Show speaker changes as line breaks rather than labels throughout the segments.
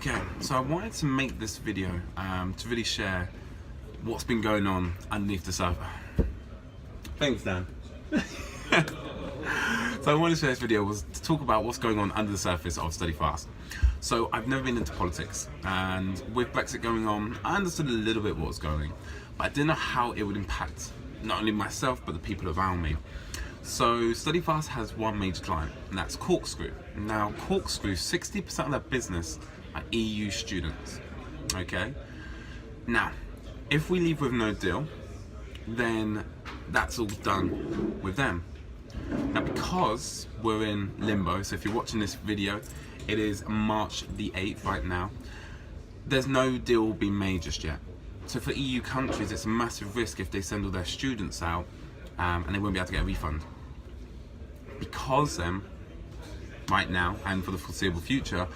Okay, so I wanted to make this video to really share what's been going on underneath the surface. Thanks, Dan. So I wanted to share this video was to talk about what's going on under the surface of StudyFast. So I've never been into politics, and with Brexit going on, I understood a little bit what was going, but I didn't know how it would impact not only myself but the people around me. So StudyFast has one major client, and that's Corkscrew. Now Corkscrew, 60% of their business are EU students. Okay. Now, if we leave with no deal, then that's all done with them. Now, because we're in limbo, so if you're watching this video, it is March the 8th right now, there's no deal being made just yet. So for EU countries, it's a massive risk if they send all their students out and they won't be able to get a refund. Because right now and for the foreseeable future,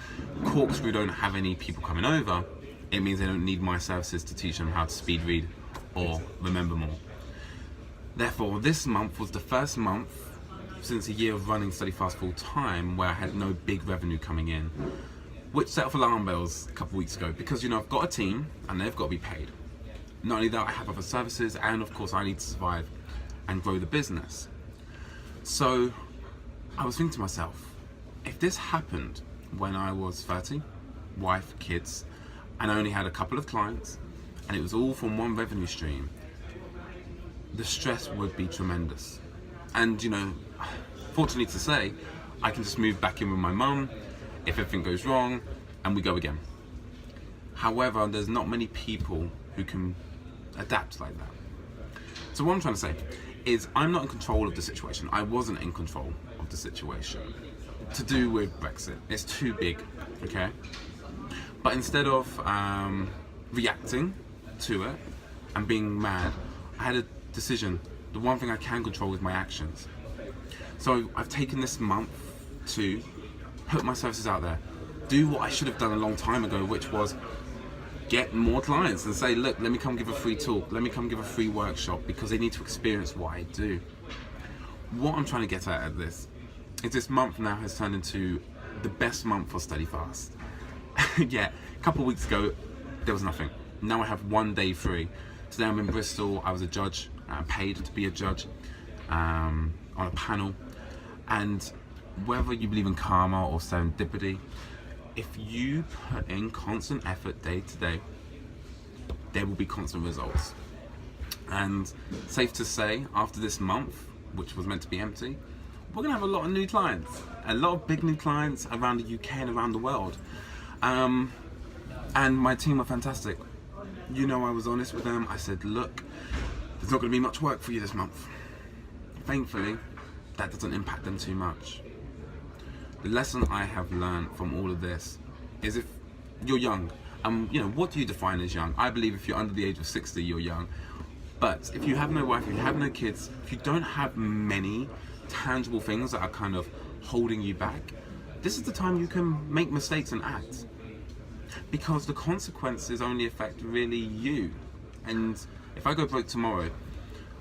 Corkscrew don't have any people coming over, it means they don't need my services to teach them how to speed read or remember more. Therefore, this month was the first month since a year of running StudyFast full time where I had no big revenue coming in, which set off alarm bells a couple of weeks ago because, you know, I've got a team and they've got to be paid. Not only that, I have other services and of course I need to survive and grow the business. So I was thinking to myself, if this happened when I was 30, wife, kids, and I only had a couple of clients and it was all from one revenue stream, the stress would be tremendous. And, you know, fortunately to say, I can just move back in with my mum if everything goes wrong and we go again. However, there's not many people who can adapt like that. So what I'm trying to say is I'm not in control of the situation. I wasn't in control of the situation to do with Brexit. It's too big, okay? But instead of reacting to it and being mad, I had a decision. The one thing I can control is my actions. So I've taken this month to put my services out there, do what I should have done a long time ago, which was get more clients and say, look, let me come give a free talk, let me come give a free workshop, because they need to experience what I do. What I'm trying to get at this is this month now has turned into the best month for StudyFast. Yeah, a couple of weeks ago, there was nothing. Now I have 1 day free. Today I'm in Bristol. I was a judge, paid to be a judge on a panel. And whether you believe in karma or serendipity, if you put in constant effort day to day, there will be constant results. And safe to say, after this month, which was meant to be empty, we're gonna have a lot of new clients, a lot of big new clients around the UK and around the world. And my team were fantastic. You know, I was honest with them. I said, look, there's not gonna be much work for you this month. Thankfully, that doesn't impact them too much. The lesson I have learned from all of this is if you're young, you know, what do you define as young? I believe if you're under the age of 60, you're young. But if you have no wife, if you have no kids, if you don't have many tangible things that are kind of holding you back, this is the time you can make mistakes and act. Because the consequences only affect really you. And if I go broke tomorrow,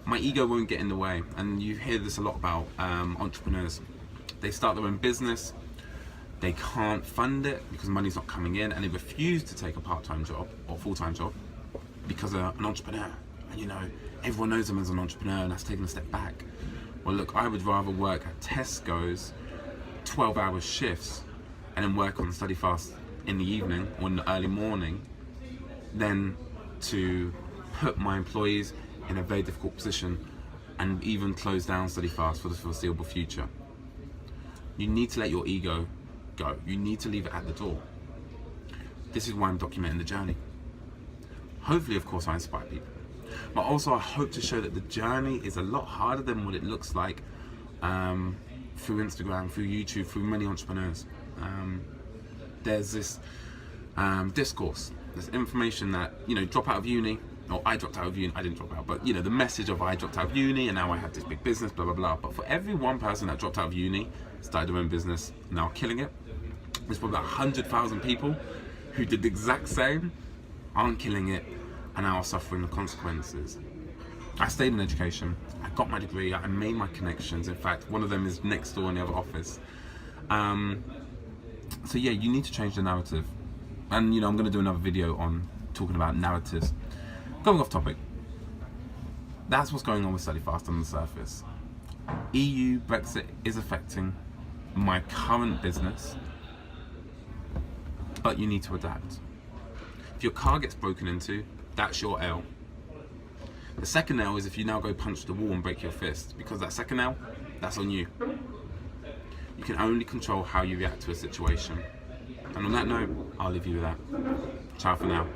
my ego won't get in the way. And you hear this a lot about entrepreneurs. They start their own business, they can't fund it because money's not coming in, and they refuse to take a part-time job or full-time job because they're an entrepreneur. And you know, everyone knows them as an entrepreneur, and that's taking a step back. Well, look, I would rather work at Tesco's 12-hour shifts and then work on StudyFast in the evening or in the early morning than to put my employees in a very difficult position and even close down StudyFast for the foreseeable future. You need to let your ego go. You need to leave it at the door. This is why I'm documenting the journey. Hopefully, of course, I inspire people. But also, I hope to show that the journey is a lot harder than what it looks like through Instagram, through YouTube, through many entrepreneurs. There's this discourse, this information that, you know, drop out of uni, or I dropped out of uni, I didn't drop out, but you know, the message of I dropped out of uni and now I have this big business, blah, blah, blah. But for every one person that dropped out of uni, started their own business, now killing it, there's probably about 100,000 people who did the exact same, aren't killing it, and now are suffering the consequences. I stayed in education, I got my degree, I made my connections. In fact, one of them is next door in the other office. So yeah, you need to change the narrative. And I'm going to do another video on talking about narratives. Going off topic, that's what's going on with StudyFast on the surface. EU Brexit is affecting my current business, but you need to adapt. If your car gets broken into, that's your L. The second L is if you now go punch the wall and break your fist, because that second L, that's on you. You can only control how you react to a situation. And on that note, I'll leave you with that. Ciao for now.